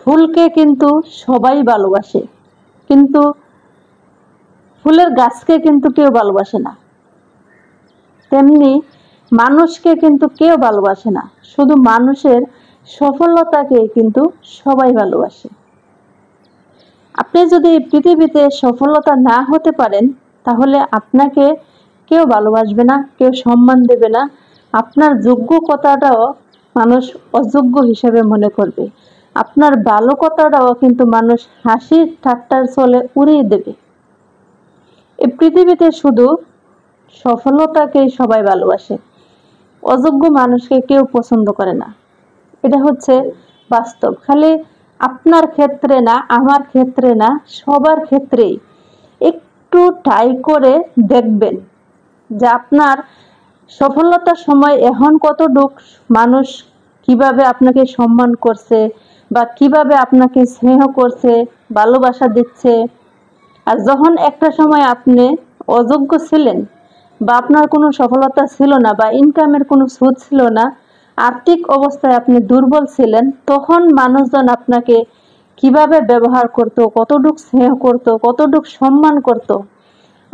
ফুলকে কিন্তু সবাই ভালোবাসে, কিন্তু ফুলের গাছকে কিন্তু কেউ ভালোবাসে না। তেমনি মানুষকে কিন্তু কেউ ভালোবাসে না, শুধু মানুষের সফলতাকে কিন্তু সবাই ভালোবাসে। আপনি যদি পৃথিবীতে সফলতা না হতে পারেন, তাহলে আপনাকে কেউ ভালোবাসবে না, কেউ সম্মান দেবে না। আপনার যোগ্যতাটাও মানুষ অযোগ্য হিসেবে মনে করবে। আপনার ভালো কথাটাও কিন্তু মানুষ হাসি ঠাট্টার ছলে উড়িয়ে দেবে। এই পৃথিবীতে শুধু সফলতাকেই সবাই ভালোবাসে, অযোগ্য মানুষকে কেউ পছন্দ করে না। এটা হচ্ছে বাস্তব। খালি আপনার ক্ষেত্রে না, আমার ক্ষেত্রে না, সবার ক্ষেত্রেই একটু ট্রাই করে দেখবেন যে আপনার সফলতার সময় এখন কতটুক মানুষ কিভাবে আপনাকে সম্মান করছে, বা কিভাবে আপনাকে স্নেহ করছে, ভালোবাসা দিচ্ছে। আর যখন একটা সময় আপনি অযোগ্য ছিলেন, বা আপনার কোনো সফলতা ছিল না, বা ইনকামের কোনো সোর্স ছিল না, আর্থিক অবস্থায় আপনি দুর্বল ছিলেন, তখন মানুষজন আপনাকে কিভাবে ব্যবহার করত, কতটুক স্নেহ করত, কতটুক সম্মান করত,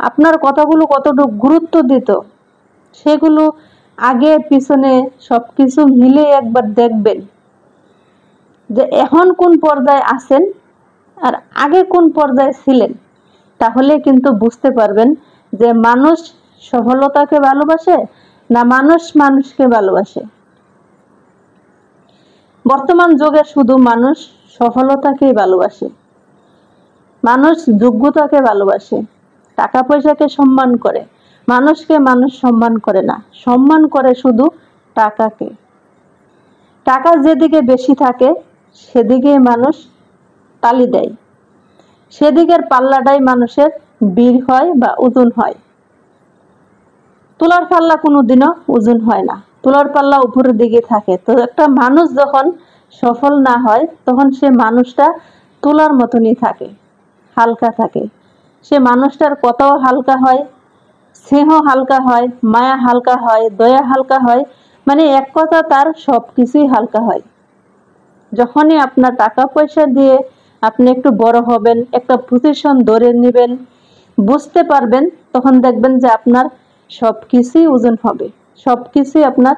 আপনার কথাগুলো কতটুক গুরুত্ব দিত, সেগুলো আগে পিছনে সবকিছু মিলে একবার দেখবেন যে এখন কোন পর্যায়ে আছেন আর আগে কোন পর্যায়ে ছিলেন। তাহলে কিন্তু বুঝতে পারবেন যে মানুষ সফলতাকে ভালোবাসে না মানুষ মানুষকে ভালোবাসে। বর্তমান যুগে শুধু মানুষ সফলতাকেই ভালোবাসে, মানুষ যোগ্যতাকে ভালোবাসে, টাকা পয়সাকে সম্মান করে। মানুষকে মানুষ সম্মান করে না, সম্মান করে শুধু টাকাকে। টাকা যেদিকে বেশি থাকে সেদিকে মানুষ তালি দেয়, সেদিকের পাল্লাটাই মানুষের বীর হয় বা ওজন হয়। তুলার পাল্লা কোনোদিনও ওজন হয় না, তুলার পাল্লা উপরের দিকে থাকে। তো একটা মানুষ যখন সফল না হয়, তখন সে মানুষটা তুলার মতনই থাকে, হালকা থাকে। সে মানুষটার কথাও হালকা হয়, স্নেহ হালকা হয়, মায়া হালকা হয়, দয়া হালকা হয়, মানে এক কথা তার সব কিছুই হালকা হয়। যখনই আপনার টাকা পয়সা দিয়ে আপনি একটু বড় হবেন, একটা পজিশন ধরে নেবেন, বুঝতে পারবেন, তখন দেখবেন যে আপনার সব কিছুই ওজন হবে, সব কিছুই আপনার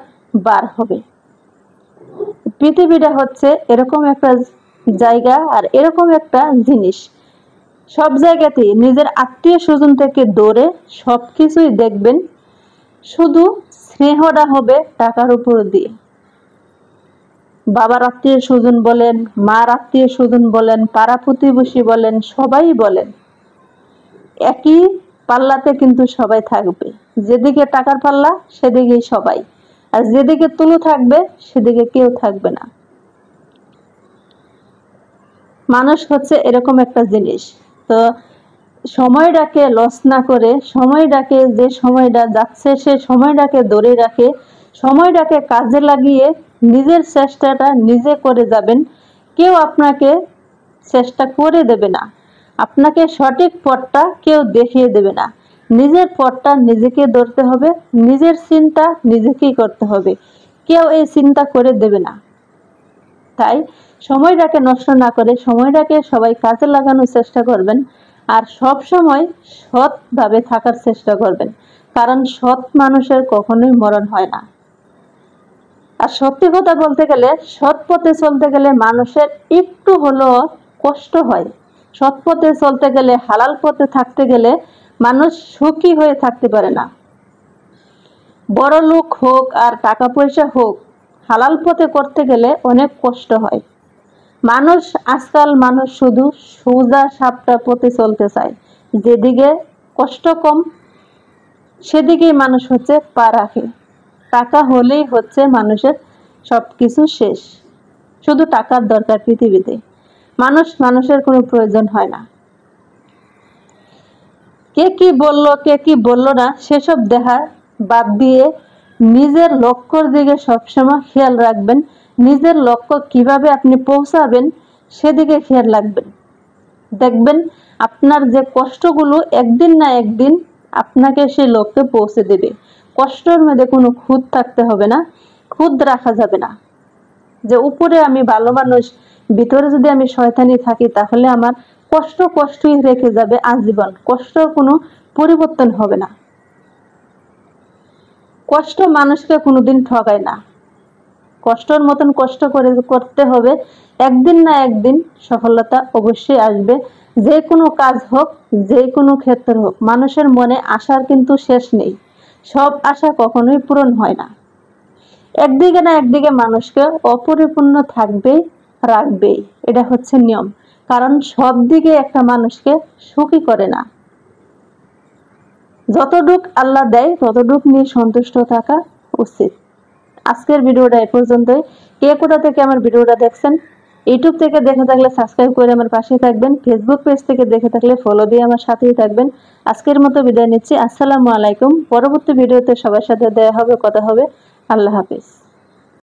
বার হবে। পৃথিবীটা হচ্ছে এরকম একটা জায়গা আর এরকম একটা জিনিস, সব জায়গাতেই নিজের আত্মীয় স্বজন থেকে দৌড়ে সব কিছুই দেখবেন, শুধু স্নেহটা হবে টাকার উপর দিয়ে। বাবার আত্মীয় স্বজন বলেন, মার আত্মীয় স্বজন বলেন, পাড়া প্রতিবেশী বলেন, সবাই বলেন, একই পাল্লাতে কিন্তু সবাই থাকবে। যেদিকে টাকার পাল্লা সেদিকেই সবাই, আর যেদিকে তুলো থাকবে সেদিকে কেউ থাকবে না। মানুষ হচ্ছে এরকম একটা জিনিস। তো সময়টাকে লস না করে, সময়টাকে, যে সময়টা যাচ্ছে সে সময়টাকে ধরে রাখে, সময়টাকে কাজে লাগিয়ে নিজের চেষ্টাটা নিজে করে যাবেন। কেউ আপনাকে চেষ্টা করে দেবে না, আপনাকে সঠিক পথটা কেউ দেখিয়ে দেবে না। নিজের পথটা নিজেকে ধরতে হবে, নিজের চিন্তা নিজেকেই করতে হবে, কেউ এই চিন্তা করে দেবে না। তাই সময়টাকে নষ্ট না করে সময়টাকে সবাই কাজে লাগানোর চেষ্টা করবেন, আর সব সময় সৎভাবে থাকার চেষ্টা করবেন, কারণ সৎ মানুষের কখনোই মরণ হয় না। আর সত্যি কথা বলতে গেলে, সৎ পথে চলতে গেলে মানুষের একটু হলেও কষ্ট হয়। সৎ পথে চলতে গেলে, হালাল পথে থাকতে গেলে মানুষ সুখী হয়ে থাকতে পারে না। বড় লোক হোক আর টাকা পয়সা হোক, হালাল পথে করতে গেলে অনেক কষ্ট হয়। আজকাল মানুষ শুধু সোজা সাপটা পথে চলতে চায়, যেদিকে কষ্ট কম সেদিকেই মানুষ হচ্ছে পা রাখে। টাকা হলেই হচ্ছে মানুষের সবকিছু শেষ, শুধু টাকার দরকার পৃথিবীতে, মানুষের কোনো প্রয়োজন হয় না। কে কি বললো, কে কি বললো না, সেসব দেখা বাদ দিয়ে নিজের লক্ষ্যের দিকে সবসময় খেয়াল রাখবেন। নিজের লক্ষ্য কিভাবে আপনি পৌঁছাবেন সেদিকে খেয়াল রাখবেন। দেখবেন আপনার যে কষ্টগুলো একদিন না একদিন আপনাকে সেই লক্ষ্যে পৌঁছে দেবে। কষ্টের মধ্যে কোনো খুঁত থাকতে হবে না, খুঁত রাখা যাবে না। যে উপরে আমি ভালো মানুষ, ভিতরে যদি আমি শয়তানি থাকি, তাহলে আমার কষ্ট কষ্টই রেখে যাবে আজীবন, কষ্টর কোনো পরিবর্তন হবে না। কষ্ট মানুষকে কোনোদিন ঠকায় না, কষ্টর মতন কষ্ট করে করতে হবে, একদিন না একদিন সফলতা অবশ্যই আসবে। যে কোনো কাজ হোক, যে কোনো ক্ষেত্রে হোক, মানুষের মনে আশার কিন্তু শেষ নেই, সব আশা কখনোই পূরণ হয় না। একদিকে না একদিকে মানুষকে অপরিপূর্ণ থাকবেই, রাখবেই, এটা হচ্ছে নিয়ম। কারণ সব দিকে একটা মানুষকে সুখী করে না। যতটুক আল্লাহ দেয় ততটুক নিয়ে সন্তুষ্ট থাকা উচিত। আজকের ভিডিওটা এ পর্যন্তই। কে কোথা থেকে আমার ভিডিওটা দেখছেন, ইউটিউব থেকে দেখে থাকলে সাবস্ক্রাইব করে আমার পাশে থাকবেন, ফেসবুক পেজ থেকে দেখে থাকলে ফলো দিয়ে আমার সাথেই থাকবেন। আজকের মতো বিদায় নিচ্ছি। আসসালামু আলাইকুম। পরবর্তী ভিডিওতে সবার সাথে দেখা হবে, কথা হবে। আল্লাহ হাফেজ।